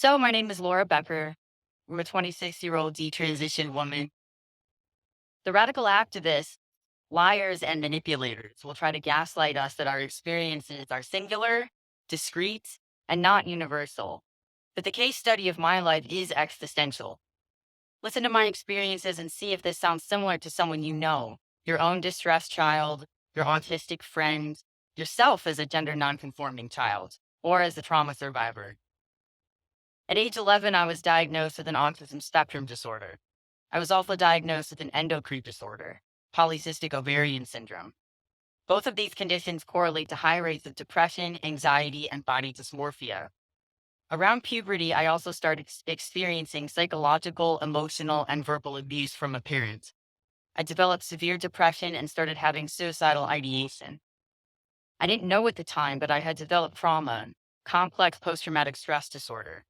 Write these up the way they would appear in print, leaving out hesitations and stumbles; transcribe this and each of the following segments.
So, my name is Laura Becker. I'm a 26-year-old detransition woman. The radical activists, liars, and manipulators will try to gaslight us that our experiences are singular, discrete, and not universal. But the case study of my life is existential. Listen to my experiences and see if this sounds similar to someone you know, your own distressed child, your autistic friend, yourself as a gender nonconforming child, or as a trauma survivor. At age 11, I was diagnosed with an autism spectrum disorder. I was also diagnosed with an endocrine disorder, polycystic ovarian syndrome. Both of these conditions correlate to high rates of depression, anxiety, and body dysmorphia. Around puberty, I also started experiencing psychological, emotional, and verbal abuse from a parent. I developed severe depression and started having suicidal ideation. I didn't know at the time, but I had developed trauma, complex post-traumatic stress disorder.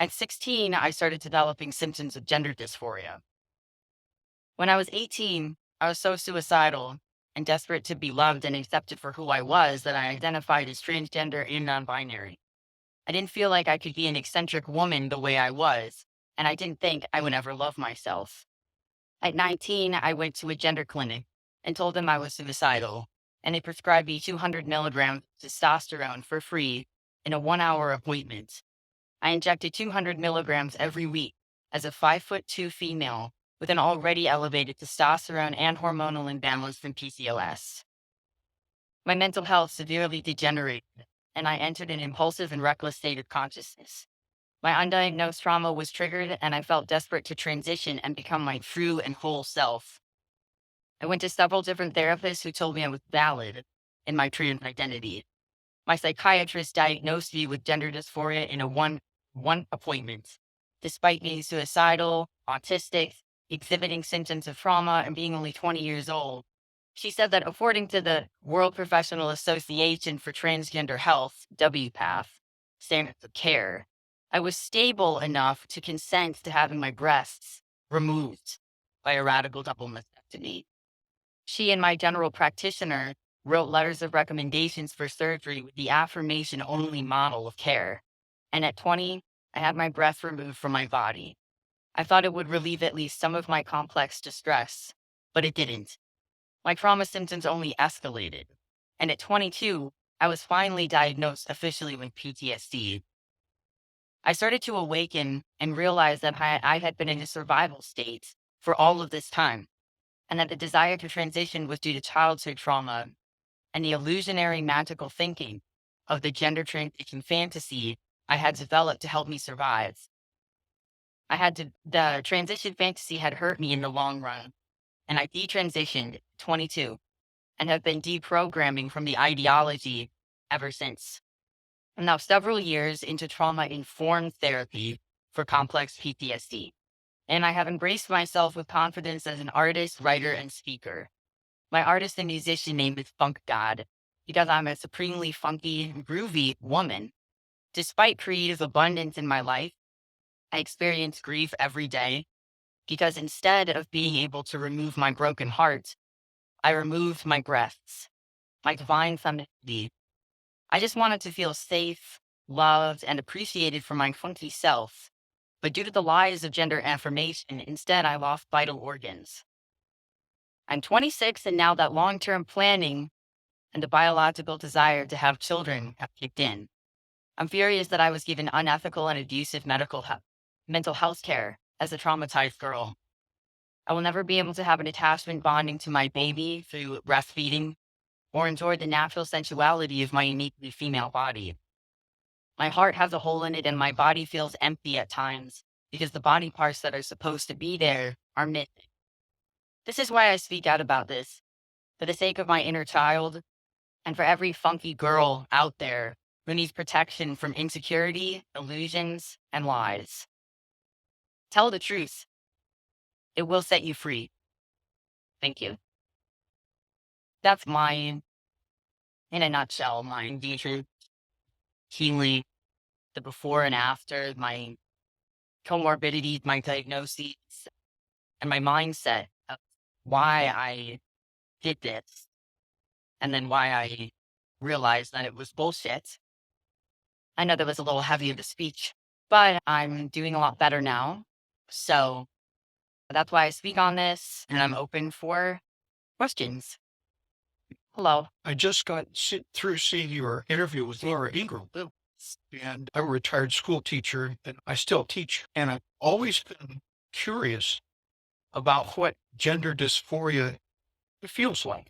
At 16, I started developing symptoms of gender dysphoria. When I was 18, I was so suicidal and desperate to be loved and accepted for who I was that I identified as transgender and non binary. I didn't feel like I could be an eccentric woman the way I was, and I didn't think I would ever love myself. At 19, I went to a gender clinic and told them I was suicidal, and they prescribed me 200 milligrams of testosterone for free in a 1 hour appointment. I injected 200 milligrams every week as a 5'2" female with an already elevated testosterone and hormonal imbalance from PCOS. My mental health severely degenerated, and I entered an impulsive and reckless state of consciousness. My undiagnosed trauma was triggered, and I felt desperate to transition and become my true and whole self. I went to several different therapists who told me I was valid in my trans identity. My psychiatrist diagnosed me with gender dysphoria in a one appointment. Despite being suicidal, autistic, exhibiting symptoms of trauma, and being only 20 years old, she said that according to the World Professional Association for Transgender Health, WPATH, standards of care, I was stable enough to consent to having my breasts removed by a radical double mastectomy. She and my general practitioner wrote letters of recommendations for surgery with the affirmation only model of care. And at 20, I had my breath removed from my body. I thought it would relieve at least some of my complex distress, but it didn't. My trauma symptoms only escalated. And at 22, I was finally diagnosed officially with PTSD. I started to awaken and realize that I had been in a survival state for all of this time, and that the desire to transition was due to childhood trauma and the illusionary magical thinking of the gender transition fantasy I had developed to help me survive. The transition fantasy had hurt me in the long run, and I detransitioned at 22 and have been deprogramming from the ideology ever since. I'm now several years into trauma informed therapy for complex PTSD, and I have embraced myself with confidence as an artist, writer, and speaker. My artist and musician name is Funk God because I'm a supremely funky, groovy woman. Despite creative abundance in my life, I experience grief every day because instead of being able to remove my broken heart, I removed my breaths, my divine femininity. I just wanted to feel safe, loved, and appreciated for my funky self. But due to the lies of gender affirmation, instead I lost vital organs. I'm 26, and now that long term planning and the biological desire to have children have kicked in. I'm furious that I was given unethical and abusive mental health care as a traumatized girl. I will never be able to have an attachment bonding to my baby through breastfeeding or enjoy the natural sensuality of my uniquely female body. My heart has a hole in it and my body feels empty at times because the body parts that are supposed to be there are missing. This is why I speak out about this, for the sake of my inner child and for every funky girl out there who needs protection from insecurity, illusions, and lies. Tell the truth. It will set you free. Thank you. That's mine, in a nutshell, my engagement, healing, the before and after, my comorbidities, my diagnoses, and my mindset of why I did this, and then why I realized that it was bullshit. I know that was a little heavy of a speech, but I'm doing a lot better now. So that's why I speak on this and I'm open for questions. Hello. I just got through seeing your interview with Laura Ingram, and I'm a retired school teacher, and I still teach. And I've always been curious about what gender dysphoria feels like.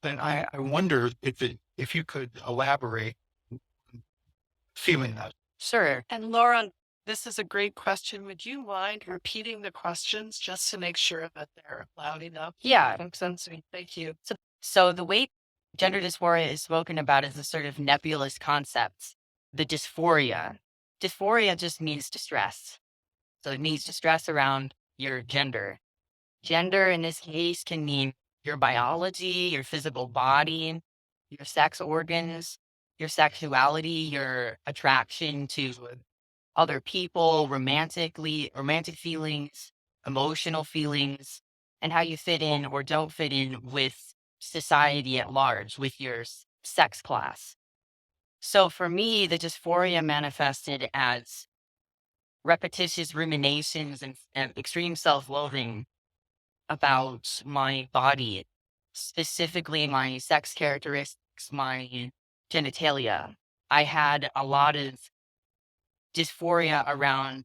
And I wonder if you could elaborate on feeling that. Sure. And Laura, this is a great question. Would you mind repeating the questions just to make sure that they're loud enough? Yeah. Makes sense to me. Thank you. So the way gender dysphoria is spoken about is a sort of nebulous concept. The dysphoria just means distress. So it means distress around your gender. Gender in this case can mean your biology, your physical body, your sex organs, your sexuality, your attraction to other people, romantic feelings, emotional feelings, and how you fit in or don't fit in with society at large, with your sex class. So for me, the dysphoria manifested as repetitious ruminations and extreme self loathing about my body, specifically my sex characteristics, my genitalia. I had a lot of dysphoria around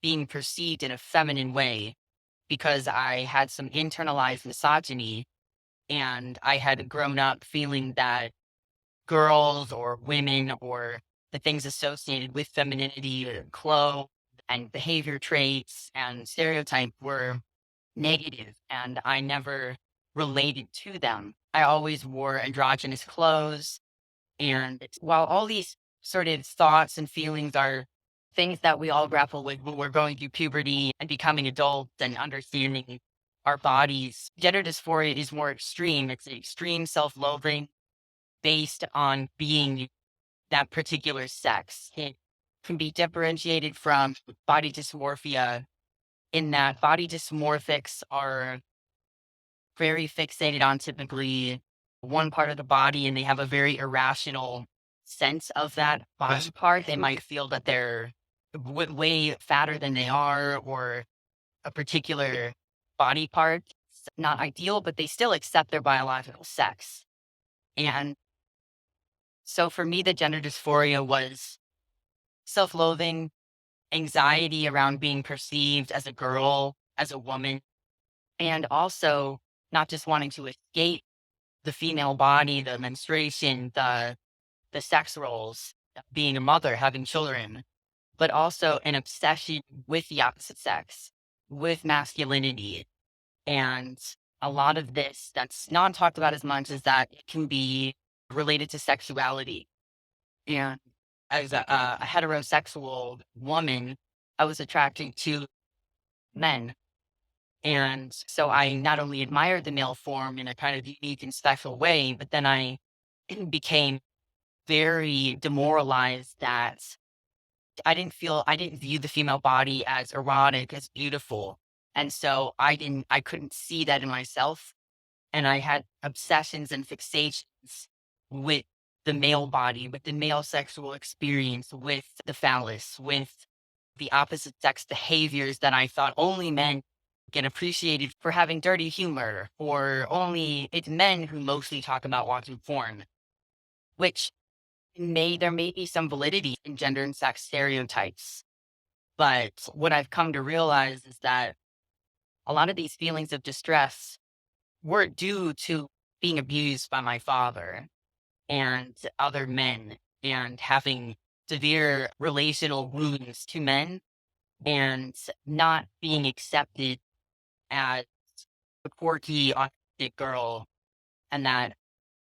being perceived in a feminine way because I had some internalized misogyny and I had grown up feeling that girls or women or the things associated with femininity or clothes and behavior traits and stereotype were negative and I never related to them. I always wore androgynous clothes. And while all these sort of thoughts and feelings are things that we all grapple with when we're going through puberty and becoming adults and understanding our bodies, gender dysphoria is more extreme. It's extreme self loathing based on being that particular sex. It can be differentiated from body dysmorphia in that body dysmorphics are very fixated on typically one part of the body and they have a very irrational sense of that body part. They might feel that they're way fatter than they are or a particular body part. It's not ideal, but they still accept their biological sex. And so for me, the gender dysphoria was self loathing, anxiety around being perceived as a girl, as a woman, and also not just wanting to escape the female body, the menstruation, the sex roles, being a mother, having children, but also an obsession with the opposite sex, with masculinity. And a lot of this that's not talked about as much is that it can be related to sexuality. And as a heterosexual woman, I was attracted to men. And so I not only admired the male form in a kind of unique and special way, but then I became very demoralized that I didn't view the female body as erotic, as beautiful. And so I couldn't see that in myself. And I had obsessions and fixations with the male body, with the male sexual experience, with the phallus, with the opposite sex behaviors that I thought only men get appreciated for having dirty humor, or only it's men who mostly talk about watching porn, which there may be some validity in gender and sex stereotypes. But what I've come to realize is that a lot of these feelings of distress were due to being abused by my father and other men and having severe relational wounds to men and not being accepted as a quirky, autistic girl, and that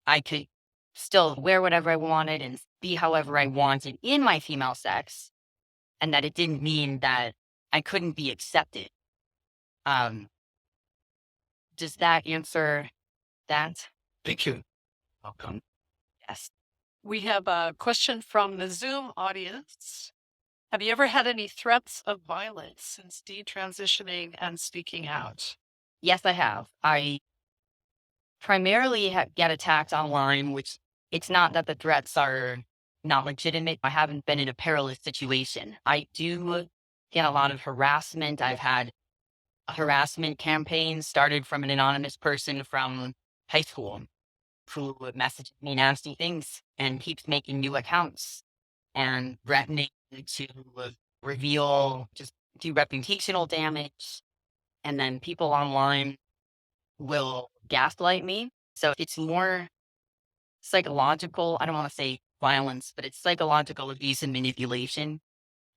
I could still wear whatever I wanted and be however I wanted in my female sex, and that it didn't mean that I couldn't be accepted. Um, does that answer that? Thank you. Welcome. Yes. We have a question from the Zoom audience. Have you ever had any threats of violence since detransitioning and speaking out? Yes, I have. I primarily get attacked online, which it's not that the threats are not legitimate. I haven't been in a perilous situation. I do get a lot of harassment. I've had a harassment campaign started from an anonymous person from high school who messages me nasty things and keeps making new accounts and threatening to reveal, just do reputational damage. And then people online will gaslight me. So it's more psychological. I don't want to say violence, but it's psychological abuse and manipulation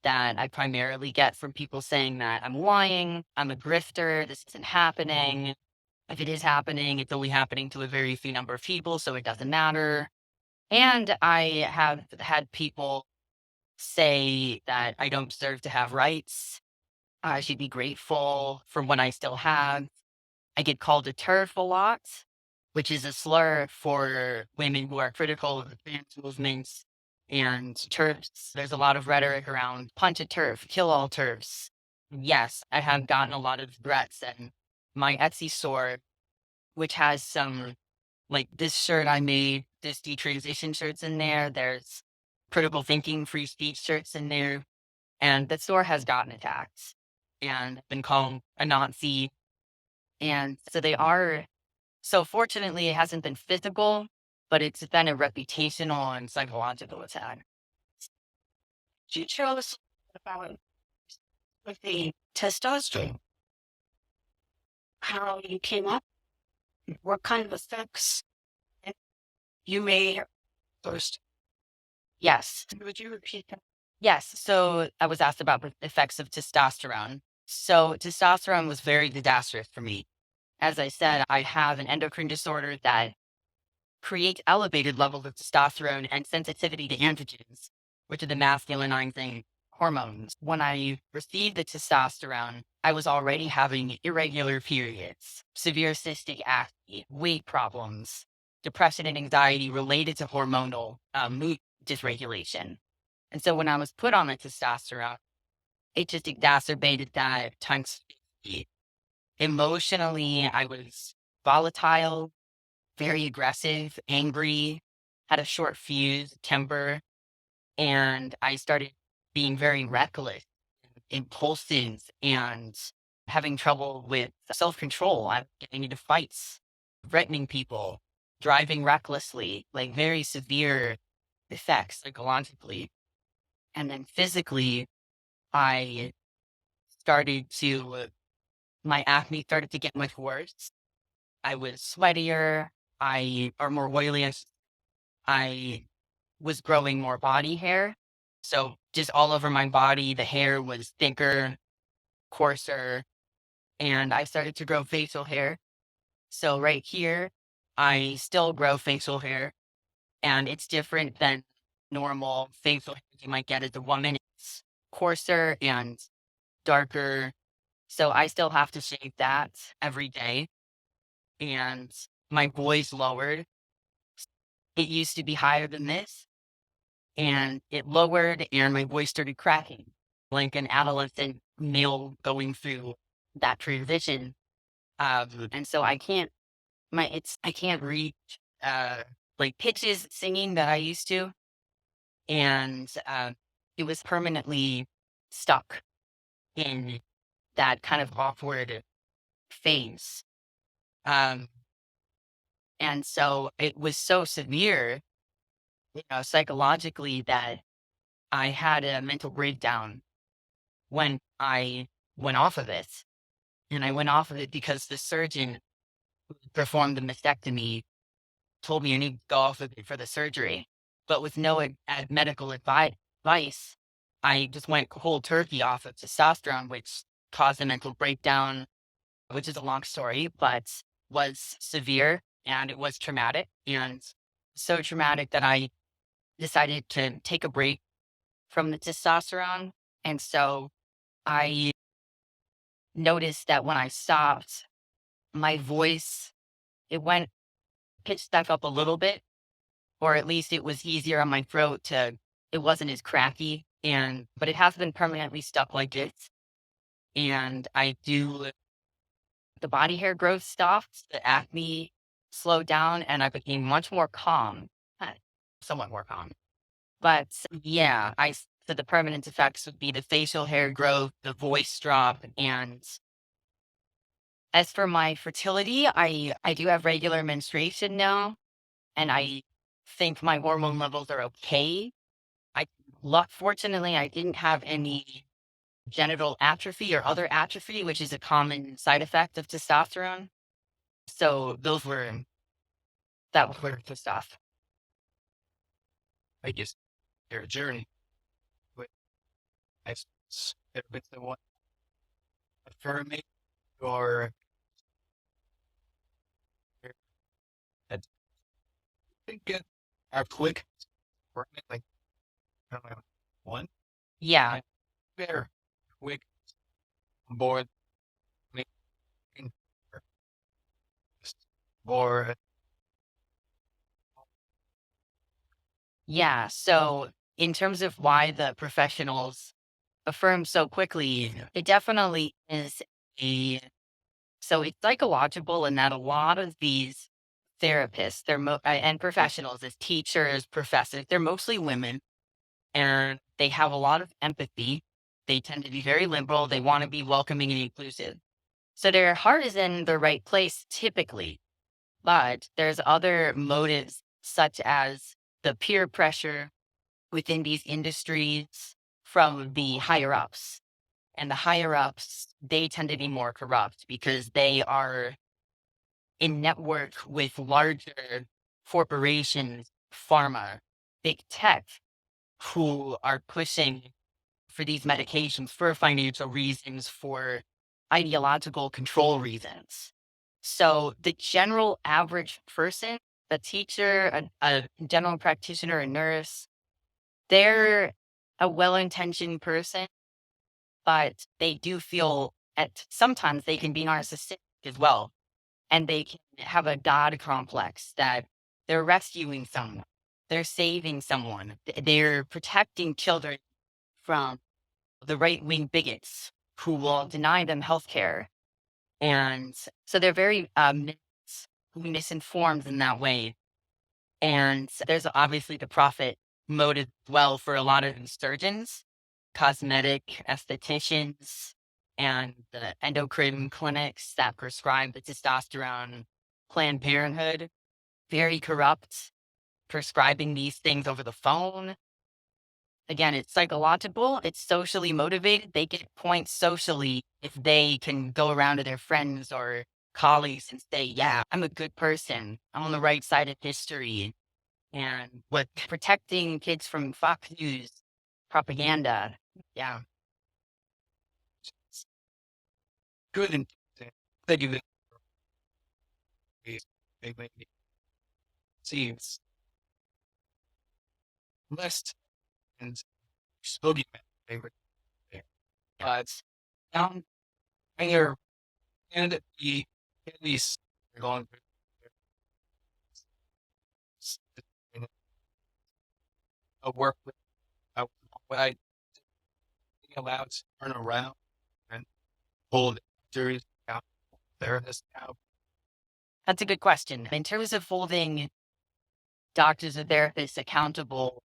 that I primarily get from people saying that I'm lying, I'm a grifter, this isn't happening. If it is happening, it's only happening to a very few number of people, so it doesn't matter. And I have had people say that I don't deserve to have rights. I should be grateful for what I still have. I get called a TERF a lot, which is a slur for women who are critical of the trans movements and TERFs. There's a lot of rhetoric around punch a TERF, kill all TERFs. Yes, I have gotten a lot of threats, and my Etsy store, which has some, like this shirt I made, this detransition shirts in there. There's critical thinking, free speech shirts in there. And the store has gotten attacked and been called a Nazi. And so they are, so fortunately, it hasn't been physical, but it's been a reputational and psychological attack. Could you tell us about with the testosterone, how you came up, what kind of effects you may have first? Yes. Would you repeat that? Yes. So I was asked about the effects of testosterone. So testosterone was very disastrous for me. As I said, I have an endocrine disorder that creates elevated levels of testosterone and sensitivity to androgens, which are the masculinizing hormones. When I received the testosterone, I was already having irregular periods, severe cystic acne, weight problems, depression and anxiety related to hormonal mood dysregulation. And so when I was put on the testosterone, it just exacerbated that times 50. Emotionally, I was volatile, very aggressive, angry, had a short fuse, temper, and I started being very reckless, impulsive, and having trouble with self control. I'm getting into fights, threatening people, driving recklessly, like very severe effects psychologically. And then physically, I started to, my acne started to get much worse. I was sweatier, or more oily. I was growing more body hair. So just all over my body, the hair was thicker, coarser, and I started to grow facial hair. So right here, I still grow facial hair, and it's different than normal facial hair you might get as a woman. It's coarser and darker. So I still have to shave that every day. And my voice lowered. It used to be higher than this, and it lowered, and my voice started cracking like an adolescent male going through that transition. And so I can't reach like pitches singing that I used to, and it was permanently stuck in that kind of awkward phase. Um, and so it was so severe, psychologically, that I had a mental breakdown when I went off of it. And I went off of it because the surgeon who performed the mastectomy told me I need to go off of it for the surgery. But with no medical advice, I just went cold turkey off of testosterone, which caused a mental breakdown, which is a long story, but was severe and it was traumatic. And so traumatic that I decided to take a break from the testosterone. And so I noticed that when I stopped, my voice, it went pitched back up a little bit, or at least it was easier on my throat it wasn't as cracky. But it has been permanently stuck like this. And the body hair growth stopped, the acne slowed down, and I became much more calm, somewhat more calm. But yeah, so the permanent effects would be the facial hair growth, the voice drop, and as for my fertility, I do have regular menstruation now, and I think my hormone levels are okay. I fortunately I didn't have any genital atrophy or other atrophy, which is a common side effect of testosterone. So that were the stuff. I guess their journey with I with the one affirming or I think get a quick affirming, like I don't know, one Yeah. better quick board making or Yeah. So in terms of why the professionals affirm so quickly, it definitely is a so it's psychological in that a lot of these therapists, and professionals as teachers, professors, they're mostly women and they have a lot of empathy. They tend to be very liberal. They want to be welcoming and inclusive. So their heart is in the right place typically, but there's other motives such as the peer pressure within these industries from the higher ups. And the higher ups, they tend to be more corrupt because they are in network with larger corporations, pharma, big tech, who are pushing for these medications for financial reasons, for ideological control reasons. So the general average person, a teacher, a general practitioner, a nurse, they're a well-intentioned person, but they do feel at sometimes they can be narcissistic as well. And they can have a God complex that they're rescuing someone, they're saving someone, they're protecting children from the right wing bigots who will deny them health care. And so they're very misinformed in that way. And there's obviously the profit motive as well for a lot of these surgeons, cosmetic estheticians, and the endocrine clinics that prescribe the testosterone, Planned Parenthood, very corrupt, prescribing these things over the phone. Again, it's psychological, it's socially motivated. They get points socially if they can go around to their friends or colleagues and say, yeah, I'm a good person. I'm on the right side of history. And with protecting kids from Fox News propaganda. Yeah. good and thank you. They make me see less and bogeyman favorite there. But down here and the at least they're going through a work with what I think allowed to turn around and hold juries out therapists out. That's a good question. In terms of holding doctors and therapists accountable,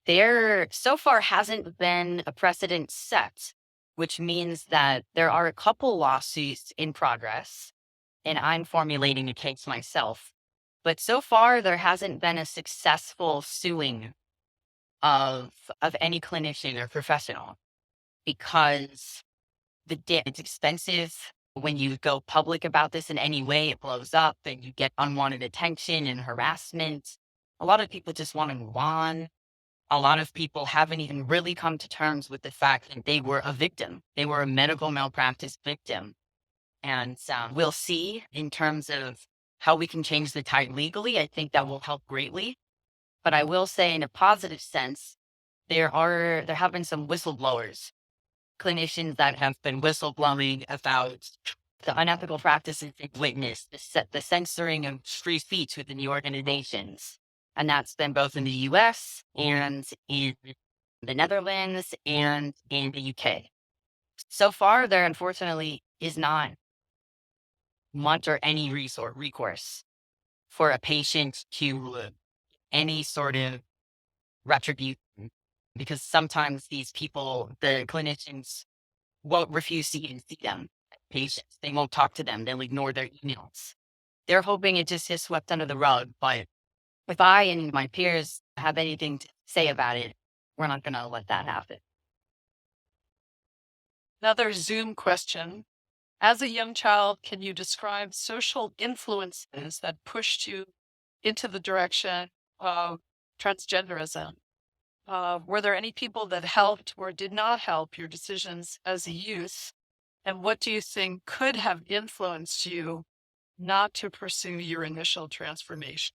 there so far hasn't been a precedent set, which means that there are a couple lawsuits in progress, and I'm formulating a case myself. But so far, there hasn't been a successful suing of any clinician or professional because it's expensive. When you go public about this in any way, it blows up and you get unwanted attention and harassment. A lot of people just want to move on. A lot of people haven't even really come to terms with the fact that they were a victim. They were a medical malpractice victim. And we'll see in terms of how we can change the tide legally. I think that will help greatly. But I will say, in a positive sense, there have been some whistleblowers, clinicians that have been whistleblowing about the unethical practices they've witnessed, the censoring of free speech within the organizations. And that's been both in the US and in the Netherlands and in the UK. So far, there unfortunately is not much or any recourse for a patient to any sort of retribution, because sometimes these people, the clinicians, won't refuse to even see them, patients. They won't talk to them. They'll ignore their emails. They're hoping it just gets swept under the rug. But if I and my peers have anything to say about it, we're not going to let that happen. Another Zoom question. As a young child, can you describe social influences that pushed you into the direction of transgenderism? Were there any people that helped or did not help your decisions as a youth? And what do you think could have influenced you not to pursue your initial transformation?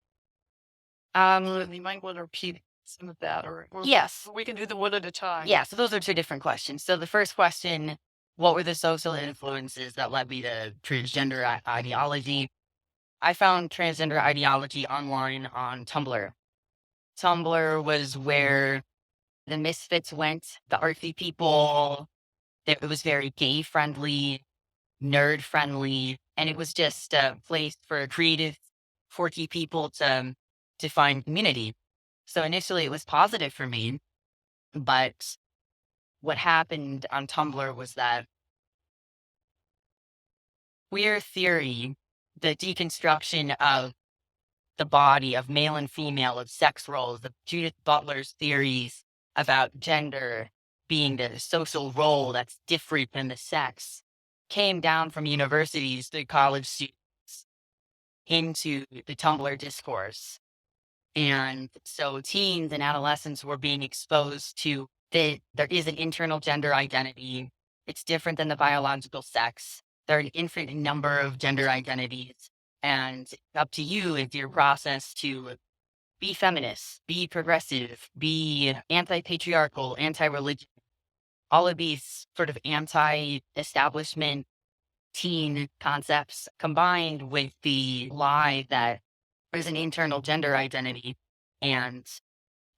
You might want to repeat some of that, or Yes. we can do them one at a time. Yeah. So those are two different questions. So the first question, what were the social influences that led me to transgender ideology? I found transgender ideology online on Tumblr. Tumblr was where the misfits went, the artsy people. It was very gay friendly, nerd friendly, and it was just a place for creative, quirky people to find community. So initially it was positive for me, but what happened on Tumblr was that queer theory, the deconstruction of the body of male and female, of sex roles, of Judith Butler's theories about gender being the social role that's different than the sex, came down from universities to college students into the Tumblr discourse. And so teens and adolescents were being exposed to that there is an internal gender identity. It's different than the biological sex. There are an infinite number of gender identities. And it's up to you if your process to be feminist, be progressive, be anti-patriarchal, anti-religion, all of these sort of anti-establishment teen concepts combined with the lie that there's an internal gender identity and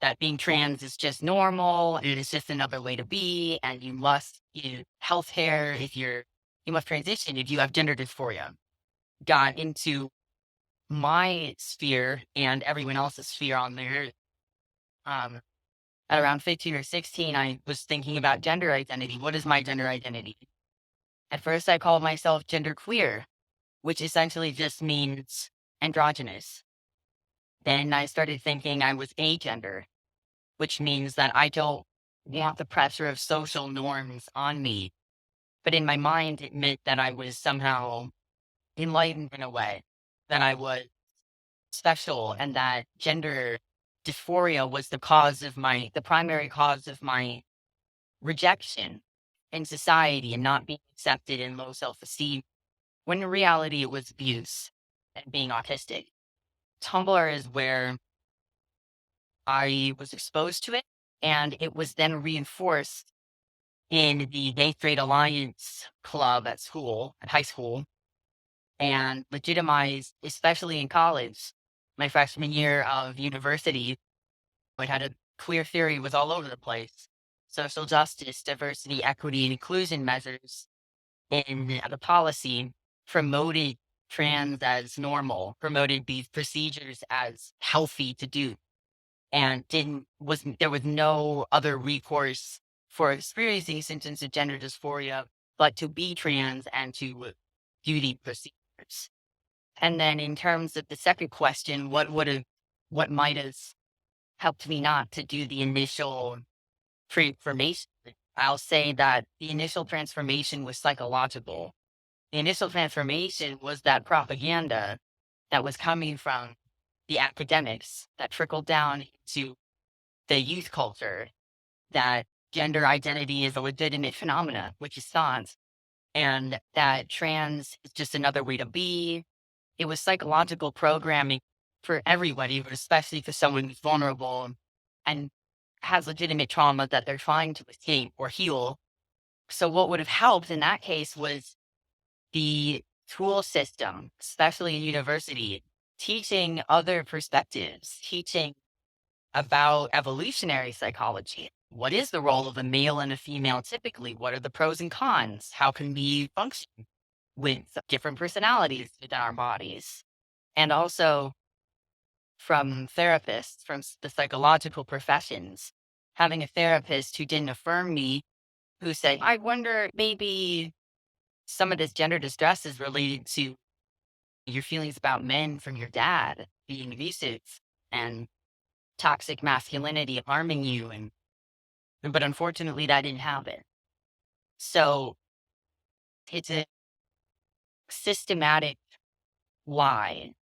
that being trans is just normal and it's just another way to be, and you must get health care if you must transition if you have gender dysphoria, got into my sphere and everyone else's sphere on there. At around 15 or 16, I was thinking about gender identity. What is my gender identity? At first, I called myself genderqueer, which essentially just means androgynous. Then I started thinking I was agender, which means that I don't want the pressure of social norms on me. But in my mind, it meant that I was somehow enlightened in a way, that I was special, and that gender dysphoria was the primary cause of my rejection in society and not being accepted and low self-esteem, when in reality it was abuse and being autistic. Tumblr is where I was exposed to it, and it was then reinforced in the Gay Straight Alliance club at school, at high school, and legitimized, especially in college. My freshman year of university, I had a queer theory was all over the place. Social justice, diversity, equity, and inclusion measures in the policy promoted trans as normal, promoted these procedures as healthy to do, and there was no other recourse for experiencing symptoms of gender dysphoria but to be trans and to do the procedures. And then in terms of the second question, what might have helped me not to do the initial transformation? I'll say that the initial transformation was psychological. The initial transformation was that propaganda that was coming from the academics that trickled down to the youth culture, that gender identity is a legitimate phenomena, which is not, and that trans is just another way to be. It was psychological programming for everybody, but especially for someone who's vulnerable and has legitimate trauma that they're trying to escape or heal. So what would have helped in that case was the school system, especially in university, teaching other perspectives, teaching about evolutionary psychology. What is the role of a male and a female typically? What are the pros and cons? How can we function with different personalities within our bodies? And also from therapists, from the psychological professions, having a therapist who didn't affirm me, who said, I wonder maybe some of this gender distress is related to your feelings about men from your dad being abusive and toxic masculinity harming you. But unfortunately, that didn't happen. So it's a systematic lie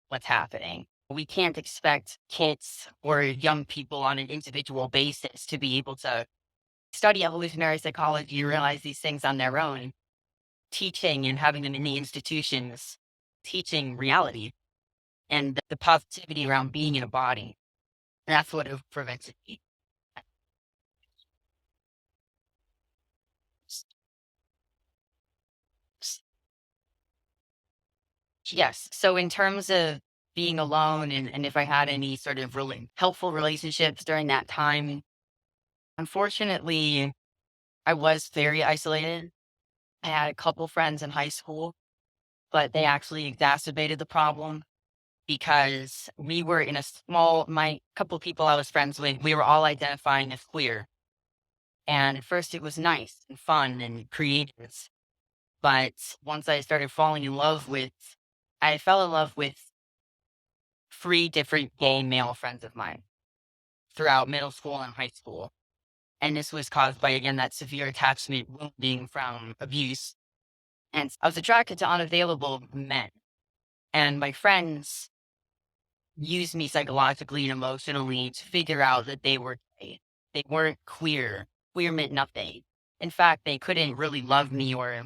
what's happening. We can't expect kids or young people on an individual basis to be able to study evolutionary psychology and realize these things on their own. Teaching and having them in the institutions, teaching reality and the positivity around being in a body. That's what it prevents it. Yes. So in terms of being alone and if I had any sort of really helpful relationships during that time, unfortunately, I was very isolated. I had a couple friends in high school, but they actually exacerbated the problem because we were in a my couple people I was friends with, we were all identifying as queer. And at first it was nice and fun and creative. But once I started falling in love with, I fell in love with three different gay male friends of mine throughout middle school and high school. And this was caused by, again, that severe attachment wounding from abuse. And I was attracted to unavailable men. And my friends used me psychologically and emotionally to figure out that they were gay. They weren't queer. Queer meant nothing. In fact, they couldn't really love me or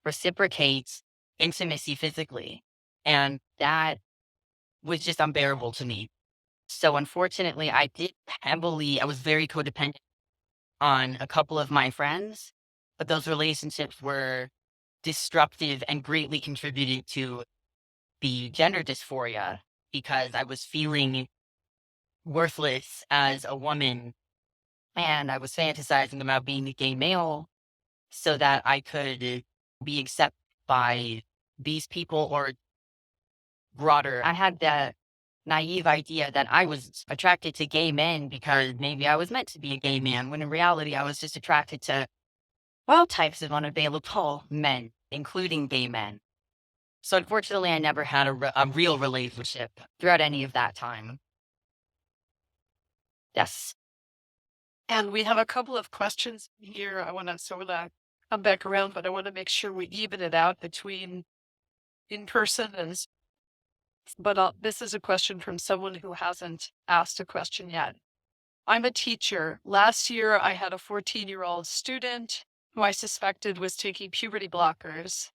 reciprocate intimacy physically. And that was just unbearable to me. So unfortunately, I was very codependent on a couple of my friends, but those relationships were destructive and greatly contributed to the gender dysphoria because I was feeling worthless as a woman and I was fantasizing about being a gay male so that I could be accepted by these people or broader. I had that naive idea that I was attracted to gay men because maybe I was meant to be a gay man, when in reality, I was just attracted to all types of unavailable men, including gay men. So unfortunately, I never had a real relationship throughout any of that time. Yes. And we have a couple of questions here. I want to sort of come back around, but I want to make sure we even it out between in person and. But this is a question from someone who hasn't asked a question yet. I'm a teacher. Last year, I had a 14-year-old student who I suspected was taking puberty blockers.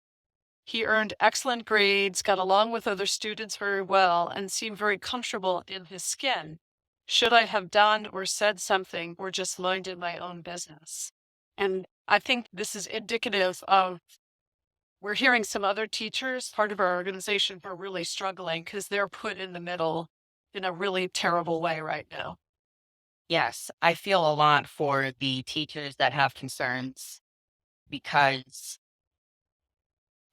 He earned excellent grades, got along with other students very well, and seemed very comfortable in his skin. Should I have done or said something or just minded my own business? And I think this is indicative of we're hearing some other teachers, part of our organization, who are really struggling because they're put in the middle in a really terrible way right now. Yes, I feel a lot for the teachers that have concerns because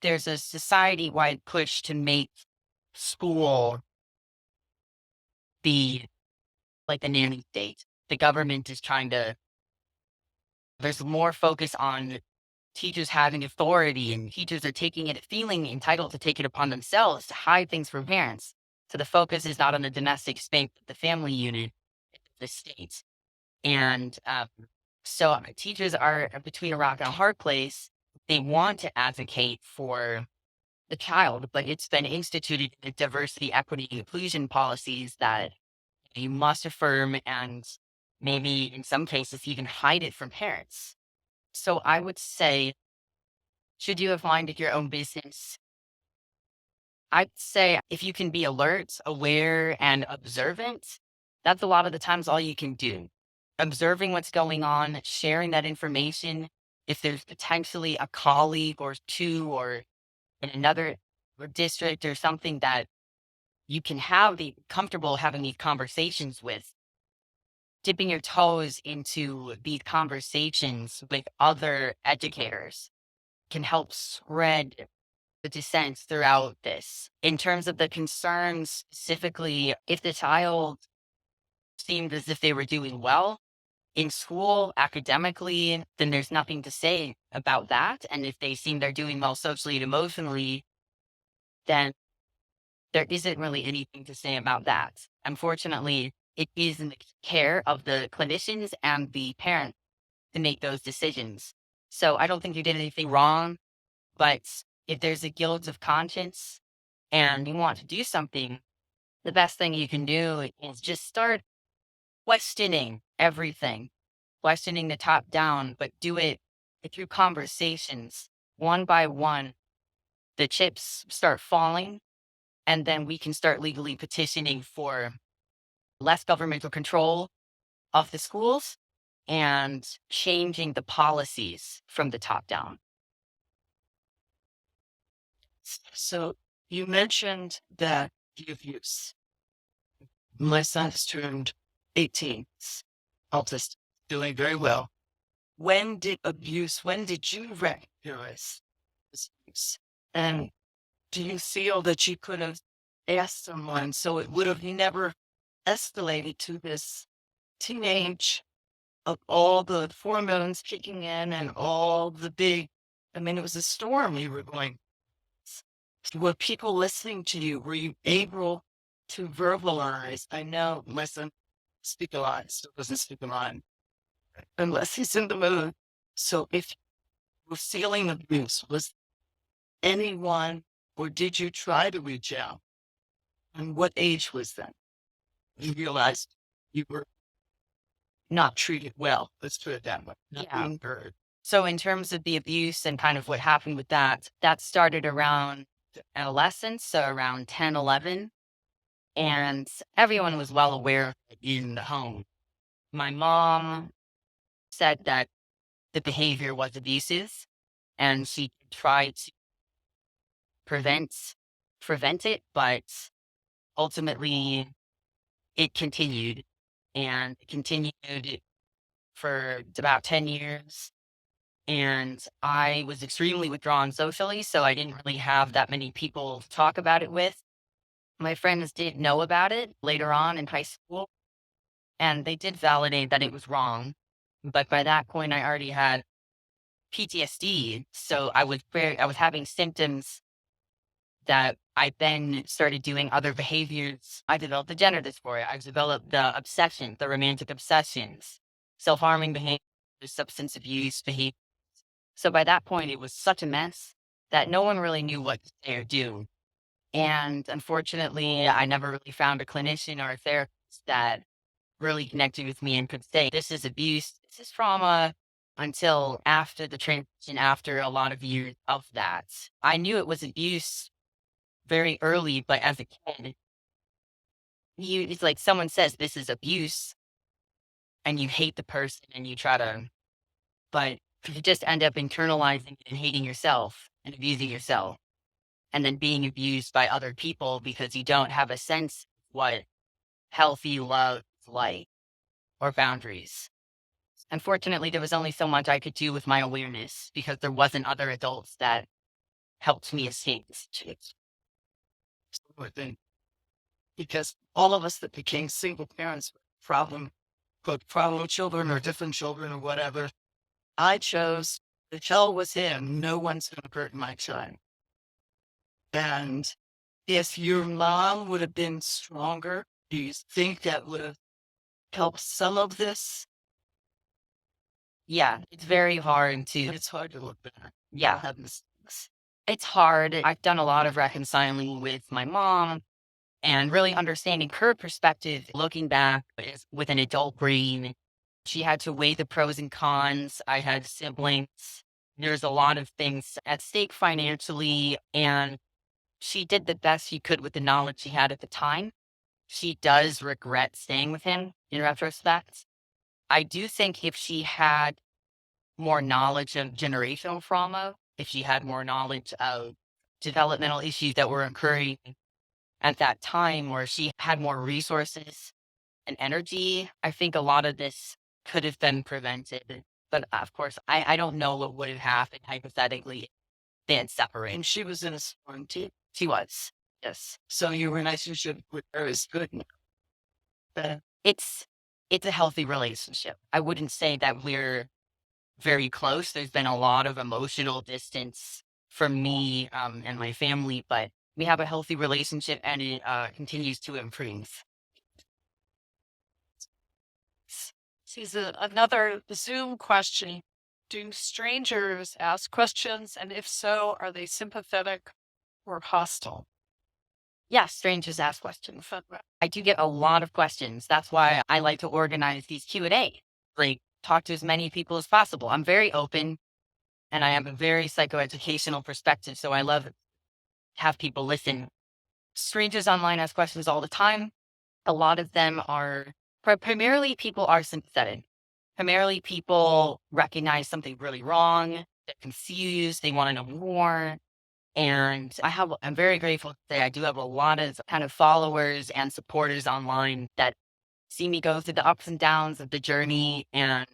there's a society-wide push to make school be like the nanny state. The government is trying to, there's more focus on teachers having authority and teachers are taking it, feeling entitled to take it upon themselves to hide things from parents. So the focus is not on the domestic space, but the family unit, the state. And so teachers are between a rock and a hard place. They want to advocate for the child, but it's been instituted in diversity, equity, inclusion policies that you must affirm and maybe in some cases even hide it from parents. So I would say, should you have minded your own business? I'd say if you can be alert, aware, and observant, that's a lot of the times all you can do. Observing what's going on, sharing that information. If there's potentially a colleague or two or in another district or something that you can be comfortable having these conversations with, dipping your toes into these conversations with other educators can help spread the dissent throughout this. In terms of the concerns, specifically, if the child seemed as if they were doing well in school, academically, then there's nothing to say about that. And if they seem they're doing well socially and emotionally, then there isn't really anything to say about that. Unfortunately, it is in the care of the clinicians and the parent to make those decisions. So I don't think you did anything wrong, but if there's a guilt of conscience and you want to do something, the best thing you can do is just start questioning everything, questioning the top down, but do it through conversations one by one. The chips start falling, and then we can start legally petitioning for less governmental control of the schools and changing the policies from the top down. So you mentioned that the abuse. My son's turned 18. Autistic, doing very well. When did you recognize this abuse? And do you feel that you could have asked someone so it would have never escalated to this teenage of all the hormones kicking in and all the big, I mean, it was a storm you were going. Were people listening to you? Were you able to verbalize? I know my son speak a lot, still doesn't speak a lot unless he's in the mood. So if you were feeling abuse, was anyone or did you try to reach out? And what age was that? You realized you were not treated well. Let's put it that way. Not Yeah. being heard. So in terms of the abuse and kind of what happened with that, that started around adolescence, so around 10, 11. And everyone was well aware of it in the home. My mom said that the behavior was abusive and she tried to prevent it, but ultimately it continued and continued for about 10 years. And I was extremely withdrawn socially, so I didn't really have that many people to talk about it with. My friends did know about it later on in high school, and they did validate that it was wrong. But by that point, I already had PTSD, so I was having symptoms that I then started doing other behaviors. I developed the gender dysphoria. I developed the obsession, the romantic obsessions, self-harming behavior, substance abuse behavior. So by that point, it was such a mess that no one really knew what to say or do. And unfortunately, I never really found a clinician or a therapist that really connected with me and could say, this is abuse, this is trauma, until after the transition, after a lot of years of that. I knew it was abuse very early, but as a kid, it's like someone says this is abuse and you hate the person and you try to, but you just end up internalizing it and hating yourself and abusing yourself and then being abused by other people because you don't have a sense of what healthy love is like or boundaries. Unfortunately, there was only so much I could do with my awareness because there wasn't other adults that helped me escape the situation. So I think because all of us that became single parents, problem children or different children or whatever, I chose the hell was him. No one's going to hurt my child. And if your mom would have been stronger, do you think that would have helped some of this? Yeah, it's very hard to, It's hard to look back. yeah, Have mistakes. it's hard. I've done a lot of reconciling with my mom and really understanding her perspective, looking back with an adult brain. She had to weigh the pros and cons. I had siblings. There's a lot of things at stake financially, and she did the best she could with the knowledge she had at the time. She does regret staying with him in retrospect. I do think if she had more knowledge of generational trauma, if she had more knowledge of developmental issues that were occurring at that time, or she had more resources and energy, I think a lot of this could have been prevented. But of course, I don't know what would have happened hypothetically they had separated. And she was in a quarantine. She was. Yes. So your relationship with her is good. But It's a healthy relationship. I wouldn't say that we're very close. There's been a lot of emotional distance from me and my family, but we have a healthy relationship and it continues to improve. sees another Zoom question. Do strangers ask questions? And if so, are they sympathetic or hostile? Yes, strangers ask questions. I do get a lot of questions. That's why I like to organize these Q&A, like talk to as many people as possible. I'm very open and I have a very psychoeducational perspective. So I love to have people listen. Strangers online ask questions all the time. A lot of them are primarily people are sympathetic. Primarily people recognize something really wrong. They're confused. They want to know more. And I'm very grateful to say I do have a lot of kind of followers and supporters online that see me go through the ups and downs of the journey. And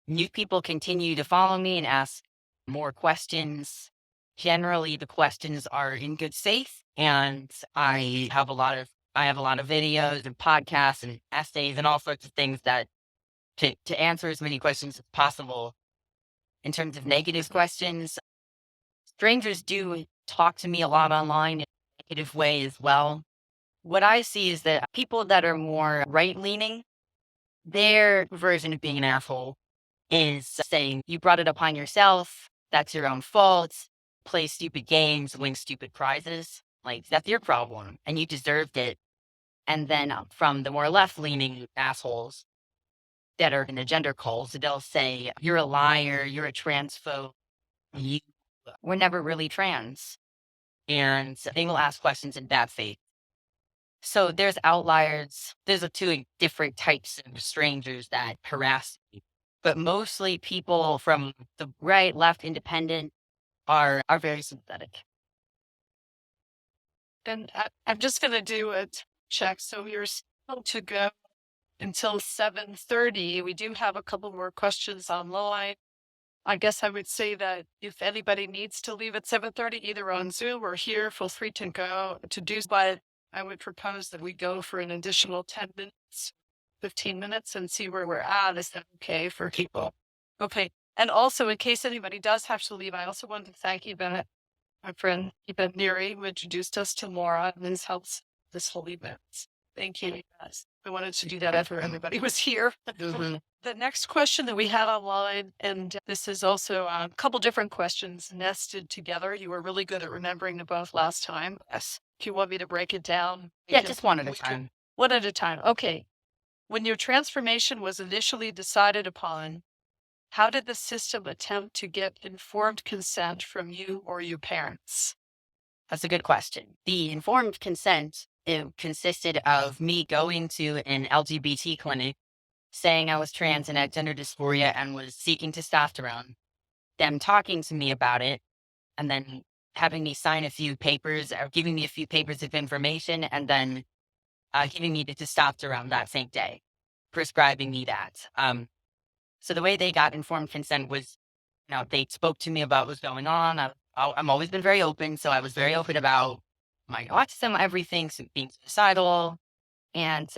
new people continue to follow me and ask more questions. Generally, the questions are in good faith. And I have a lot of videos and podcasts and essays and all sorts of things that to answer as many questions as possible. In terms of negative questions, strangers do talk to me a lot online in a negative way as well. What I see is that people that are more right-leaning, their version of being an asshole is saying, you brought it upon yourself, that's your own fault, play stupid games, win stupid prizes. Like, that's your problem, and you deserved it. And then from the more left-leaning assholes that are in the gender calls, they'll say, you're a liar, you're a transphobe, you were never really trans. And they will ask questions in bad faith. So there's outliers. There's two different types of strangers that harass me. But mostly people from the right, left, independent are very sympathetic. And I'm just going to do a check. So you're still to go until 7:30. We do have a couple more questions online. I guess I would say that if anybody needs to leave at 7:30, either on Zoom or here, feel free to go to do. But I would propose that we go for an additional 10 minutes, 15 minutes and see where we're at. Is that okay for people? Okay. And also, in case anybody does have to leave, I also want to thank Yvette, my friend Yvette Neary, who introduced us to Laura and this helps this whole event. Thank you, guys. I wanted to do that after everybody was here. Mm-hmm. The next question that we had online, and this is also a couple different questions nested together. You were really good at remembering them both last time. Yes. If you want me to break it down. Yeah, just one at a time. One at a time. Okay. When your transformation was initially decided upon, how did the system attempt to get informed consent from you or your parents? That's a good question. The informed consent, it consisted of me going to an LGBT clinic, saying I was trans and had gender dysphoria and was seeking testosterone, them talking to me about it, and then having me sign a few papers or giving me a few papers of information, and then giving me the testosterone that same day, prescribing me that. So the way they got informed consent was, they spoke to me about what's going on. I'm always been very open, so I was very open about my autism, everything, being suicidal, and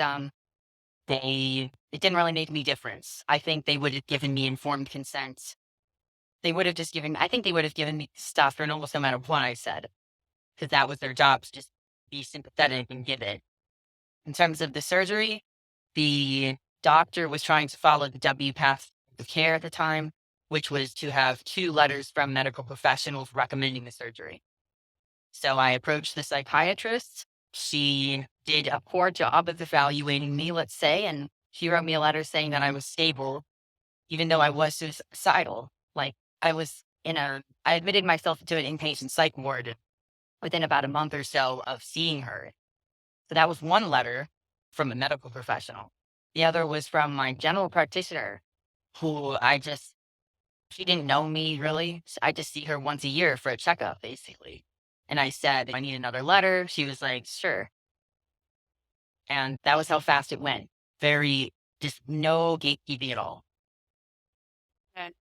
it didn't really make any difference. I think they would have given me informed consent. I think they would have given me testosterone almost no matter what I said, because that was their job, to just be sympathetic and give it. In terms of the surgery, the doctor was trying to follow the W path of care at the time, which was to have 2 letters from medical professionals recommending the surgery. So I approached the psychiatrist. She did a poor job of evaluating me, let's say, and she wrote me a letter saying that I was stable, even though I was suicidal. Like, I admitted myself to an inpatient psych ward within about a month or so of seeing her. So that was one letter from a medical professional. The other was from my general practitioner, who she didn't know me really. I just see her once a year for a checkup, basically. And I said, I need another letter. She was like, sure. And that was how fast it went. Just no gatekeeping at all. And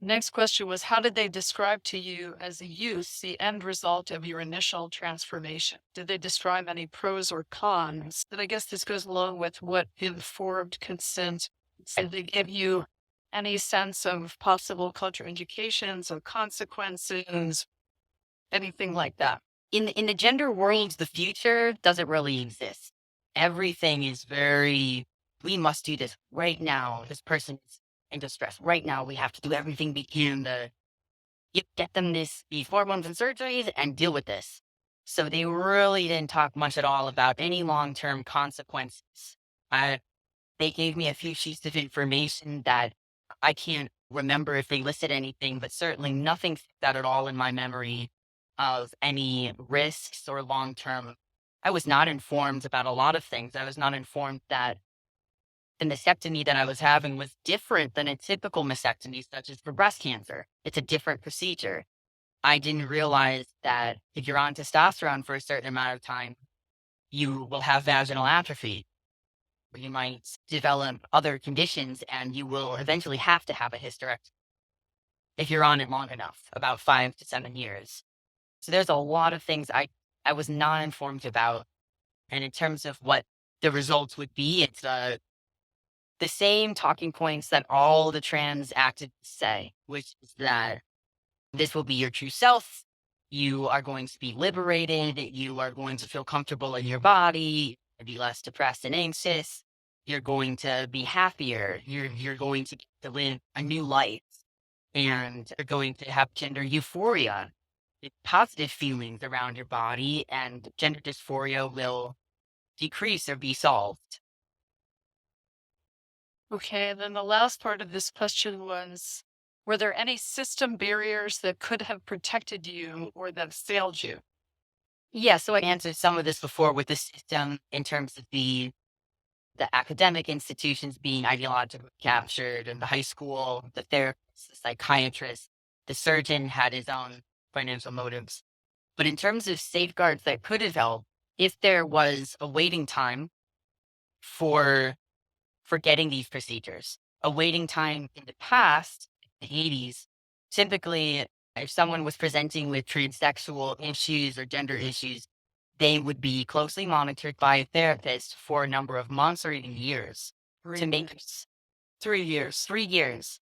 Next question was, how did they describe to you as a youth the end result of your initial transformation? Did they describe any pros or cons? And I guess this goes along with what informed consent. Did they give you any sense of possible contraindications or consequences, anything like that? In the gender world, the future doesn't really exist. Everything is very, we must do this right now. This person is in distress right now. We have to do everything we can to get them these hormones and surgeries and deal with this. So they really didn't talk much at all about any long-term consequences. They gave me a few sheets of information that I can't remember if they listed anything, but certainly nothing stuck out at all in my memory of any risks or long term. I was not informed about a lot of things. I was not informed that the mastectomy that I was having was different than a typical mastectomy, such as for breast cancer. It's a different procedure. I didn't realize that if you're on testosterone for a certain amount of time, you will have vaginal atrophy. You might develop other conditions and you will eventually have to have a hysterectomy if you're on it long enough, about 5 to 7 years. So there's a lot of things I was not informed about. And in terms of what the results would be, it's the same talking points that all the trans activists say, which is that this will be your true self. You are going to be liberated. You are going to feel comfortable in your body, be less depressed and anxious. You're going to be happier. You're going to get to live a new life, and you're going to have gender euphoria, positive feelings around your body, and gender dysphoria will decrease or be solved. Okay, and then the last part of this question was, were there any system barriers that could have protected you or that failed you? Yeah, so I answered some of this before with the system in terms of the academic institutions being ideologically captured, in the high school, the therapist, the psychiatrist, the surgeon had his own financial motives. But in terms of safeguards that could have helped, if there was a waiting time for getting these procedures, a waiting time in the past, the 80s, typically if someone was presenting with transsexual issues or gender issues, they would be closely monitored by a therapist for a number of months or even years to make 3 years. 3 years.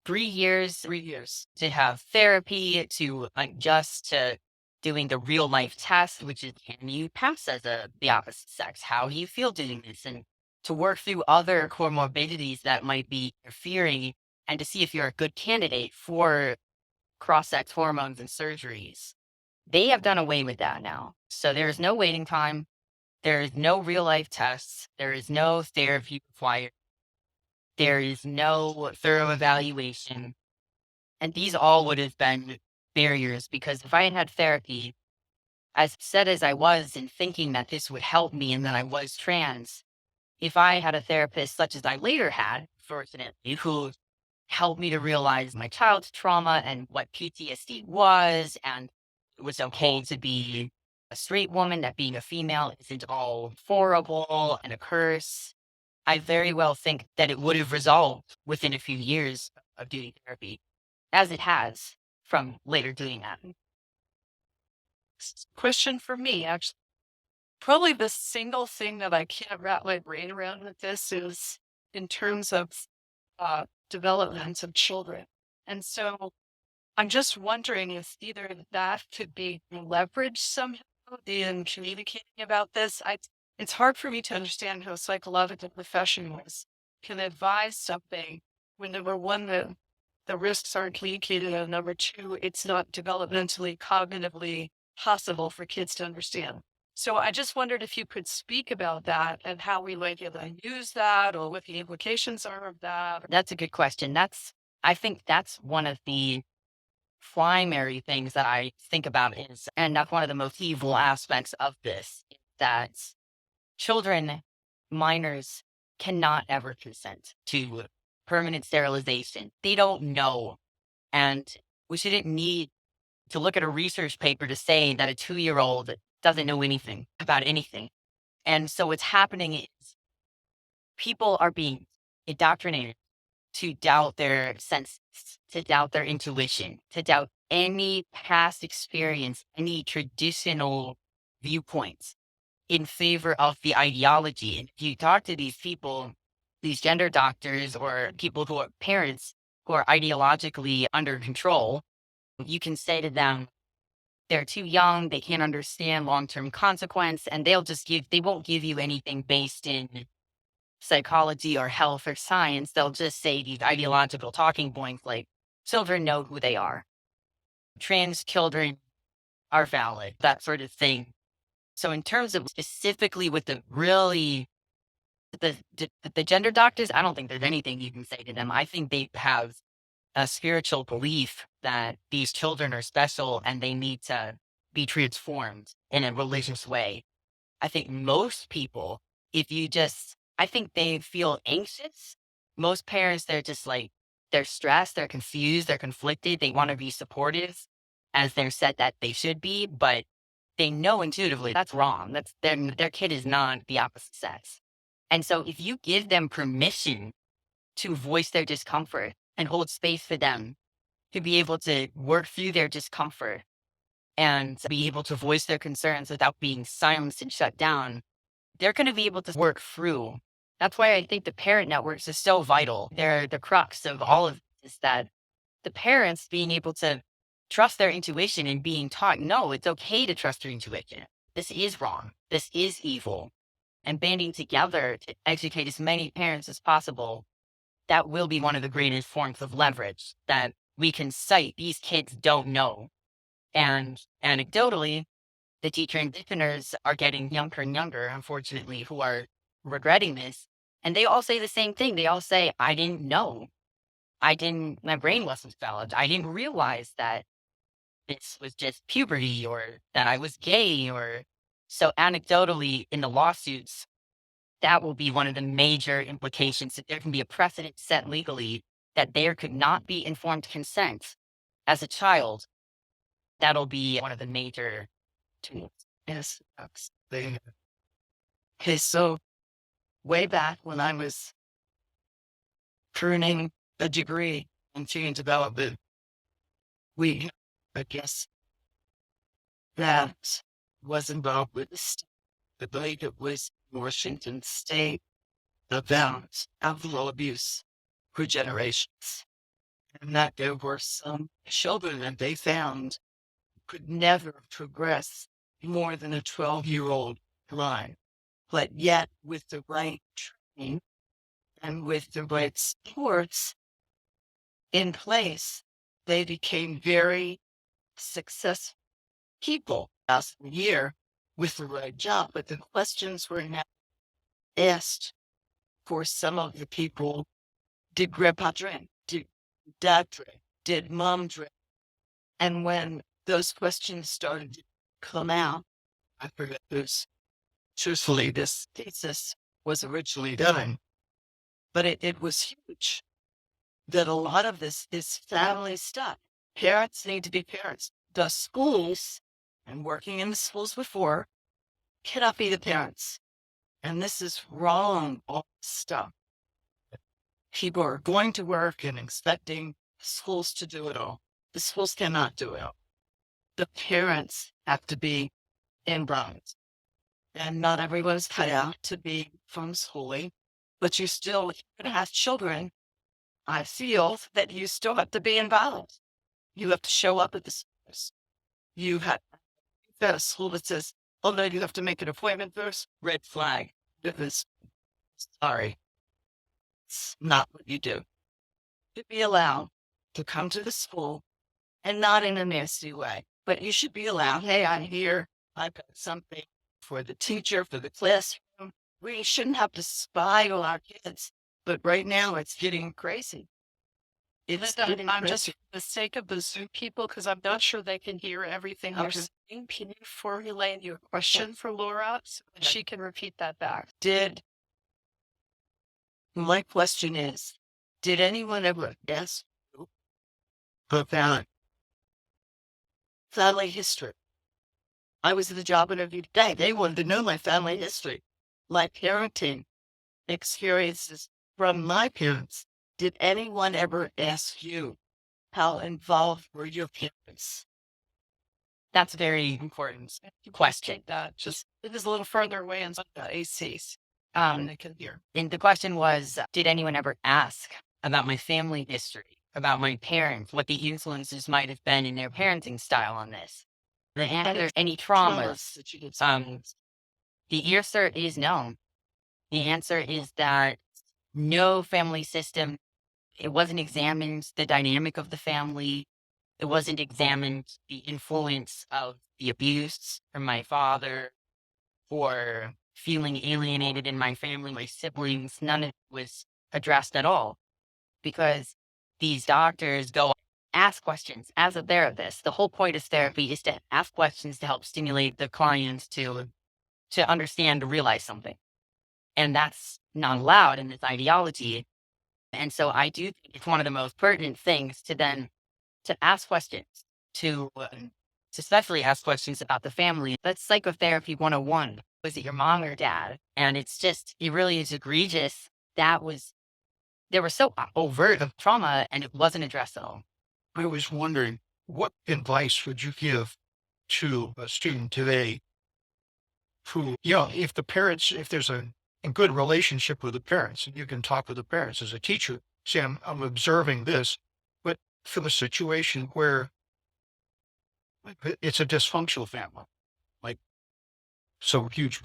3 years 3 years. to have therapy, to adjust to doing the real life test, which is can you pass as the opposite sex? How do you feel doing this? And to work through other comorbidities that might be interfering and to see if you're a good candidate for cross-sex hormones and surgeries. They have done away with that now. So there is no waiting time. There is no real life tests. There is no therapy required. There is no thorough evaluation. And these all would have been barriers because if I had had therapy, as upset as I was in thinking that this would help me and that I was trans, if I had a therapist such as I later had, fortunately, who helped me to realize my childhood trauma and what PTSD was, and it was okay to be a straight woman, that being a female isn't all horrible and a curse. I very well think that it would have resolved within a few years of doing therapy, as it has from later doing that. Question for me, actually. Probably the single thing that I can't wrap my brain around with this is in terms of development of children. And so I'm just wondering if either that could be leveraged somehow in communicating about this. It's hard for me to understand how psychological professionals can advise something when number one, the risks aren't communicated, and number two, it's not developmentally, cognitively possible for kids to understand. So I just wondered if you could speak about that and how we might be able to use that or what the implications are of that. That's a good question. I think that's one of the primary things that I think about is, and that's one of the most evil aspects of this, is that children, minors, cannot ever consent to permanent sterilization. They don't know. And we shouldn't need to look at a research paper to say that a 2-year-old doesn't know anything about anything. And so what's happening is people are being indoctrinated to doubt their senses, to doubt their intuition, to doubt any past experience, any traditional viewpoints in favor of the ideology. And if you talk to these people, these gender doctors or people who are parents who are ideologically under control, you can say to them, they're too young, they can't understand long-term consequence, and they won't give you anything based in psychology or health or science. They'll just say these ideological talking points like children know who they are. Trans children are valid, that sort of thing. So in terms of specifically with the gender doctors, I don't think there's anything you can say to them. I think they have a spiritual belief that these children are special and they need to be transformed in a religious way. I think most people, I think they feel anxious. Most parents, they're just like, they're stressed, they're confused, they're conflicted. They want to be supportive as they're said that they should be, but they know intuitively that's wrong. That's their kid is not the opposite sex. And so if you give them permission to voice their discomfort and hold space for them to be able to work through their discomfort and be able to voice their concerns without being silenced and shut down, they're going to be able to work through. That's why I think the parent networks is so vital. They're the crux of all of this, is that the parents being able to trust their intuition and being taught, no, it's okay to trust your intuition. This is wrong. This is evil. And banding together to educate as many parents as possible, that will be one of the greatest forms of leverage that we can cite. These kids don't know. And anecdotally, the detransitioners are getting younger and younger, unfortunately, who are regretting this. And they all say the same thing. They all say, I didn't know. My brain wasn't developed. I didn't realize that this was just puberty or that I was gay. Or so anecdotally in the lawsuits, that will be one of the major implications, that there can be a precedent set legally that there could not be informed consent as a child. That'll be one of the major tools. Yes, absolutely. Okay, so way back when I was earning a degree in change development, I guess that was involved with the belief it was Washington State about alcohol abuse for generations. And that there were some children that they found could never progress more than a 12-year-old line. But yet, with the right training and with the right supports in place, they became very successful people last year with the right job. But the questions were now asked for some of the people: did grandpa drink? Did dad drink? Did mom drink? And when those questions started to come out, I forget this. Truthfully, this thesis was originally done, but it was huge. That a lot of this is family stuff. Parents need to be parents. The schools, and working in the schools before, cannot be the parents. And this is wrong, all this stuff. People are going to work and expecting schools to do it all. The schools cannot do it all. The parents have to be involved. And not everyone's cut out to be homeschooling, but you still, if you're going to have children, I feel that you still have to be involved. You have to show up at the schools. You've got a school that says, oh no, you have to make an appointment first. Red flag. Sorry. It's not what you do. You should be allowed to come to the school, and not in a nasty way, but you should be allowed, hey, I'm here. I've got something for the teacher, for the classroom. We shouldn't have to spy on our kids, but right now it's getting crazy. I'm just for the sake of the Zoom people, because I'm not sure they can hear everything you're saying. Can you formulate your question for Laura so that she can repeat that back? My question is, did anyone ever ask you about family history? I was at a job interview today. They wanted to know my family history, my parenting experiences from my parents. Did anyone ever ask you how involved were your parents? That's a very important You question. take that just it is a little further away in the ACs. Um, They can hear. and the question was, did anyone ever ask about my family history, about my parents, what the influences might have been in their parenting style on this? The answer, any traumas? That you did. The answer is no. The answer is that no family system, it wasn't examined the dynamic of the family. It wasn't examined the influence of the abuse from my father or feeling alienated in my family, my siblings. None of it was addressed at all because these doctors go ask questions as a therapist. The whole point of therapy is to ask questions to help stimulate the clients to understand, to realize something. And that's not allowed in this ideology. And so I do think it's one of the most pertinent things to then to ask questions, to especially ask questions about the family. That's psychotherapy 101. Was it your mom or dad? And it's just, it really is egregious. They were so overt of trauma and it wasn't addressed at all. I was wondering, what advice would you give to a student today who, if the parents, if there's a good relationship with the parents, and you can talk with the parents as a teacher, say, I'm observing this, but for the situation where it's a dysfunctional family, like so huge,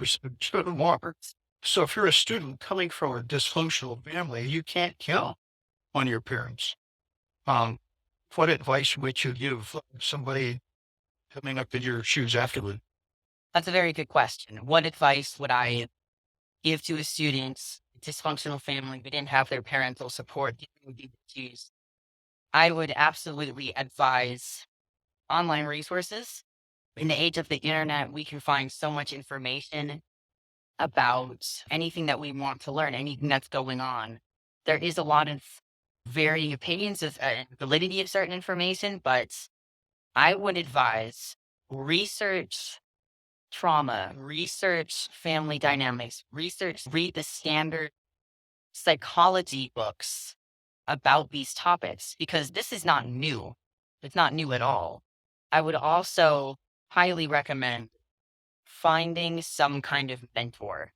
so if you're a student coming from a dysfunctional family, you can't count on your parents. Um, what advice would you give somebody coming up in your shoes afterward? That's a very good question. What advice would I give to a student, dysfunctional family, who didn't have their parental support, would be confused? I would absolutely advise online resources. In the age of the internet, we can find so much information about anything that we want to learn, anything that's going on. There is a lot of varying opinions of validity of certain information, but I would advise research trauma, research family dynamics, read the standard psychology books about these topics because this is not new. It's not new at all. I would also highly recommend finding some kind of mentor.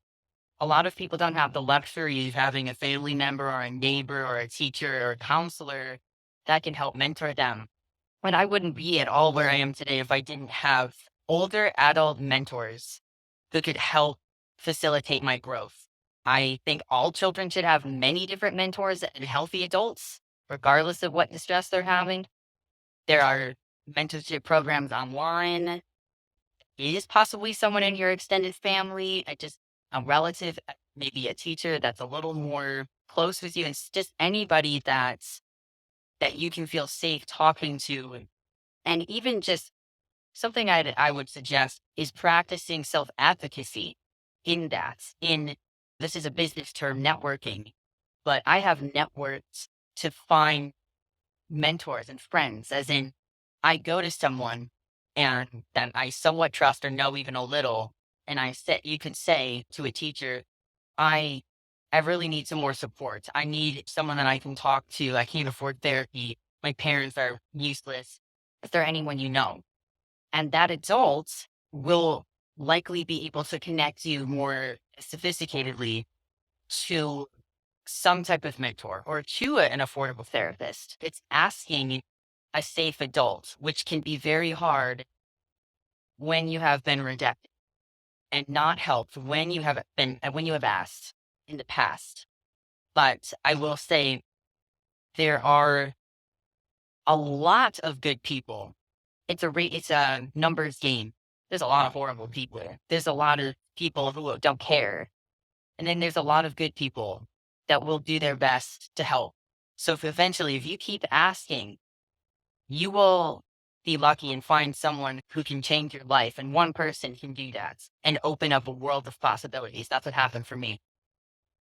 A lot of people don't have the luxury of having a family member or a neighbor or a teacher or a counselor that can help mentor them. And I wouldn't be at all where I am today if I didn't have older adult mentors who could help facilitate my growth. I think all children should have many different mentors and healthy adults, regardless of what distress they're having. There are mentorship programs online. It is possibly someone in your extended family, just a relative, maybe a teacher that's a little more close with you. It's just anybody that you can feel safe talking to. And even just something I would suggest is practicing self-advocacy in this is a business term, networking, but I have networked to find mentors and friends, as in I go to someone and that I somewhat trust or know even a little, and you could say to a teacher, I I really need some more support. I need someone that I can talk to. I can't afford therapy. My parents are useless. Is there anyone you know? And that adult will likely be able to connect you more sophisticatedly to some type of mentor or to an affordable therapist. It's asking a safe adult, which can be very hard when you have been rejected and not helped when you have asked in the past. But I will say there are a lot of good people. It's a numbers game. There's a lot of horrible people. There's a lot of people who don't care. And then there's a lot of good people that will do their best to help. So if you keep asking, you will be lucky and find someone who can change your life. And one person can do that and open up a world of possibilities. That's what happened for me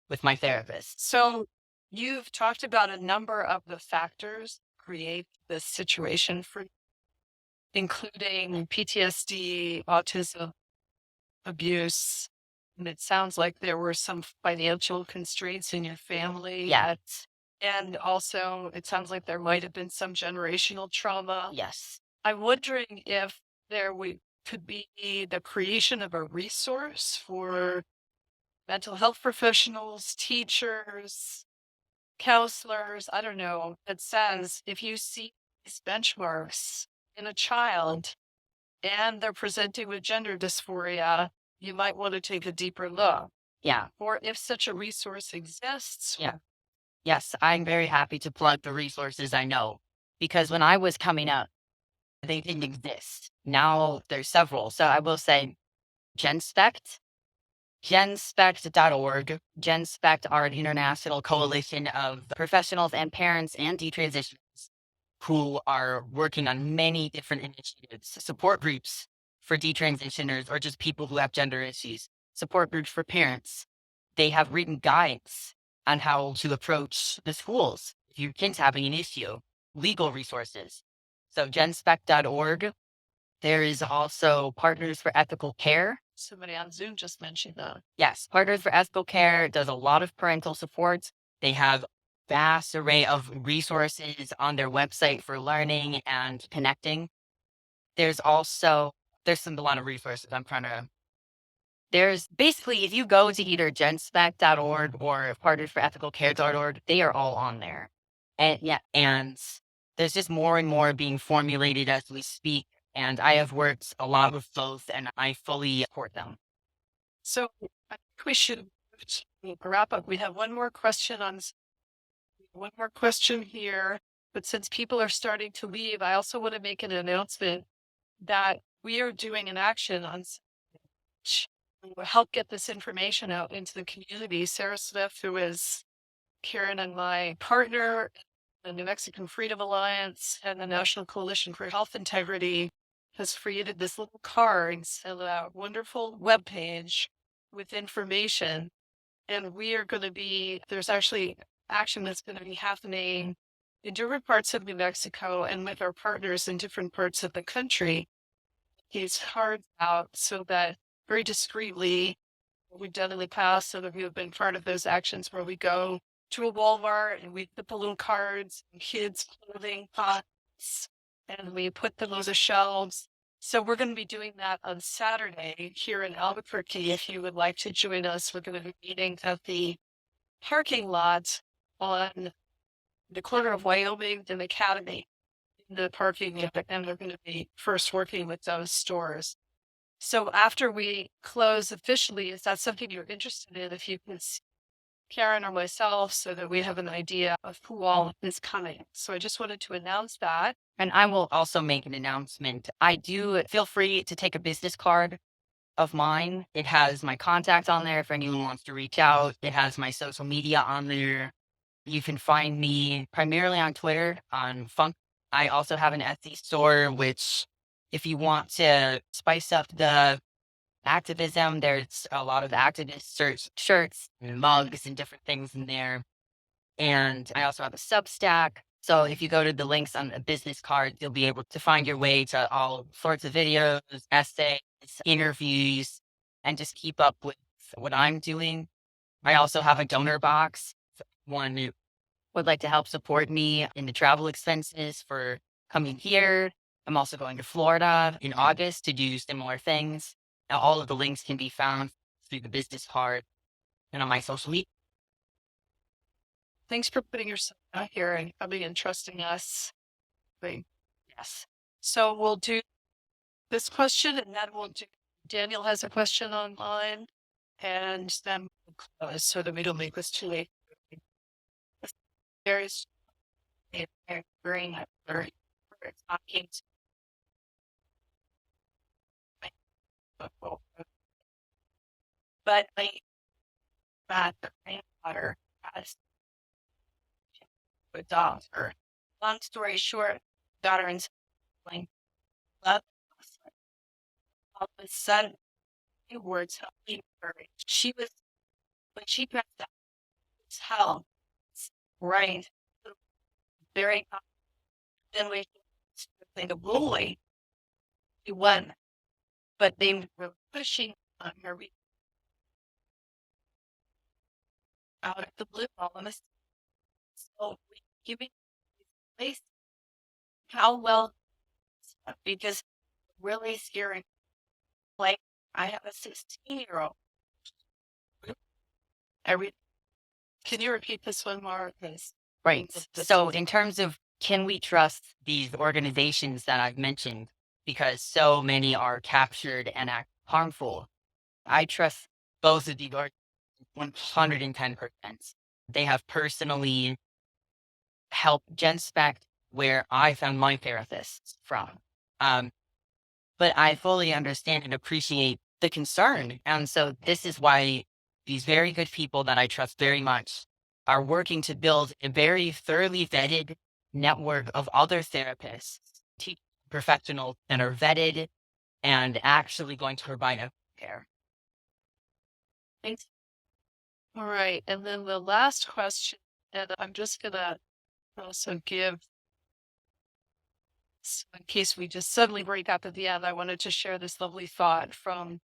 with my therapist. So you've talked about a number of the factors create this situation for you, including PTSD, autism, abuse. And it sounds like there were some financial constraints in your family Yeah. that And also, it sounds like there might have been some generational trauma. Yes. I'm wondering if could be the creation of a resource for mental health professionals, teachers, counselors, I don't know, that says if you see these benchmarks in a child and they're presenting with gender dysphoria, you might want to take a deeper look. Yeah. Or if such a resource exists. Yeah. Yes. I'm very happy to plug the resources I know because when I was coming up, they didn't exist. Now there's several. So I will say GenSpect, genspect.org. GenSpect are an international coalition of professionals and parents and detransitioners who are working on many different initiatives, support groups for detransitioners or just people who have gender issues, support groups for parents. They have written guides on how to approach the schools if your kid's having an issue, legal resources. So genspect.org. There is also Partners for Ethical Care. Somebody on Zoom just mentioned that. Yes, Partners for Ethical Care does a lot of parental support. They have vast array of resources on their website for learning and connecting. There's also a lot of resources. There's basically if you go to either genspec.org or partnersforethicalcare.org, they are all on there. And yeah, and there's just more and more being formulated as we speak. And I have worked a lot with both and I fully support them. So I think we should wrap up. We have one more question here. But since people are starting to leave, I also want to make an announcement that we are doing an action on to help get this information out into the community. Sarah Smith, who is Karen and my partner, the New Mexican Freedom Alliance and the National Coalition for Health Integrity, has created this little card and a wonderful webpage with information. And we are going to be, there's actually action that's going to be happening in different parts of New Mexico and with our partners in different parts of the country. These cards out so that very discreetly, what we've done in the past, so that we have been part of those actions where we go to a Walmart and we put the little cards and kids' clothing pots and we put them on the shelves. So we're going to be doing that on Saturday here in Albuquerque. If you would like to join us, we're going to be meeting at the parking lot on the corner of Wyoming and Academy. The parking and they're going to be first working with those stores. So after we close officially, is that something you're interested in? If you can see Karen or myself so that we have an idea of who all is coming. So I just wanted to announce that. And I will also make an announcement. I do feel free to take a business card of mine. It has my contact on there if anyone wants to reach out. It has my social media on there. You can find me primarily on Twitter on Funk. I also have an Etsy store, which if you want to spice up the activism, there's a lot of activist shirts and mugs and different things in there. And I also have a Substack. So if you go to the links on the business card, you'll be able to find your way to all sorts of videos, essays, interviews, and just keep up with what I'm doing. I also have a donor box. One who would like to help support me in the travel expenses for coming here. I'm also going to Florida in August to do similar things. Now, all of the links can be found through the business card and on my social media. Thanks for putting yourself out here and coming and trusting us. Yes. So we'll do this question and then Daniel has a question online and then we'll close so that we don't make this too late. There's a very talking but my grandfather has a daughter. Long story short, daughter and sibling love all of a sudden words helping her. She was when she passed out, it's hell. Right. Very then we think of bully. He won. But they were pushing on her out of the blue all of a sudden. So giving place how well, because really scary. Like I have a 16-year-old. Can you repeat this one more? Please. Right. So, in terms of can we trust these organizations that I've mentioned, because so many are captured and act harmful, I trust both of these 110%. They have personally helped genspect where I found my therapists from. Um, but I fully understand and appreciate the concern. And so this is why these very good people that I trust very much are working to build a very thoroughly vetted network of other therapists, teaching professionals that are vetted and actually going to provide a care. Thanks. All right. And then the last question, and I'm just going to also give, so in case we just suddenly break up at the end, I wanted to share this lovely thought from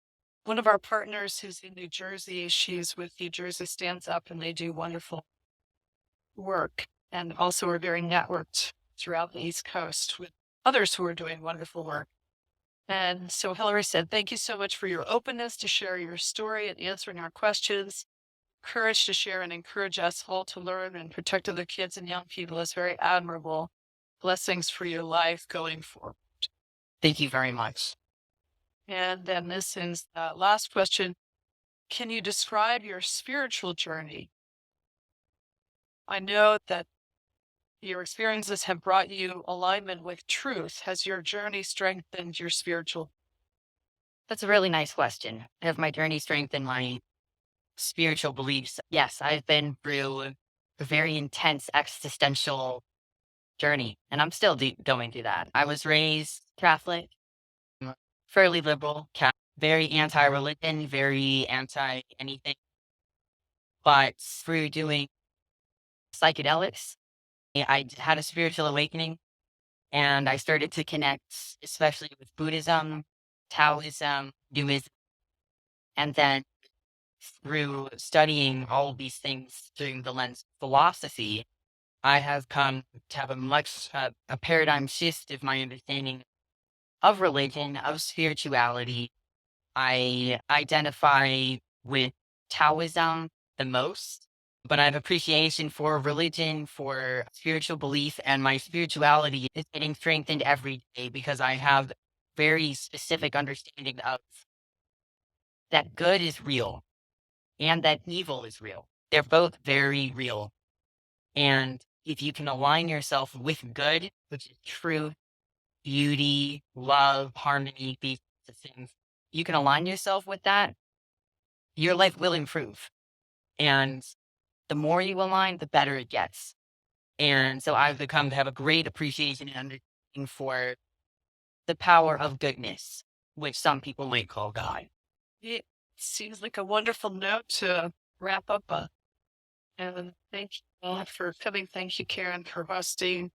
one of our partners who's in New Jersey. She's with New Jersey Stands Up, and they do wonderful work and also are very networked throughout the East Coast with others who are doing wonderful work. And so Hillary said, thank you so much for your openness to share your story and answering our questions. Courage to share and encourage us all to learn and protect other kids and young people is very admirable. Blessings for your life going forward. Thank you very much. And then this is the last question. Can you describe your spiritual journey? I know that your experiences have brought you alignment with truth. Has your journey strengthened your spiritual? That's a really nice question. Have my journey strengthened my spiritual beliefs? Yes, I've been through a very intense existential journey, and I'm still going through that. I was raised Catholic, fairly liberal, very anti-religion, very anti anything. But through doing psychedelics, I had a spiritual awakening, and I started to connect, especially with Buddhism, Taoism, Hinduism, and then through studying all of these things through the lens of philosophy, I have come to have a paradigm shift of my understanding of religion, of spirituality. I identify with Taoism the most, but I have appreciation for religion, for spiritual belief, and my spirituality is getting strengthened every day because I have very specific understanding of that good is real and that evil is real. They're both very real. And if you can align yourself with good, which is truth, beauty, love, harmony, these things, you can align yourself with that, your life will improve. And the more you align, the better it gets. And so I've become to have a great appreciation and understanding for the power of goodness, which some people might call God. It seems like a wonderful note to wrap up on. And thank you all for coming. Thank you, Karen, for hosting.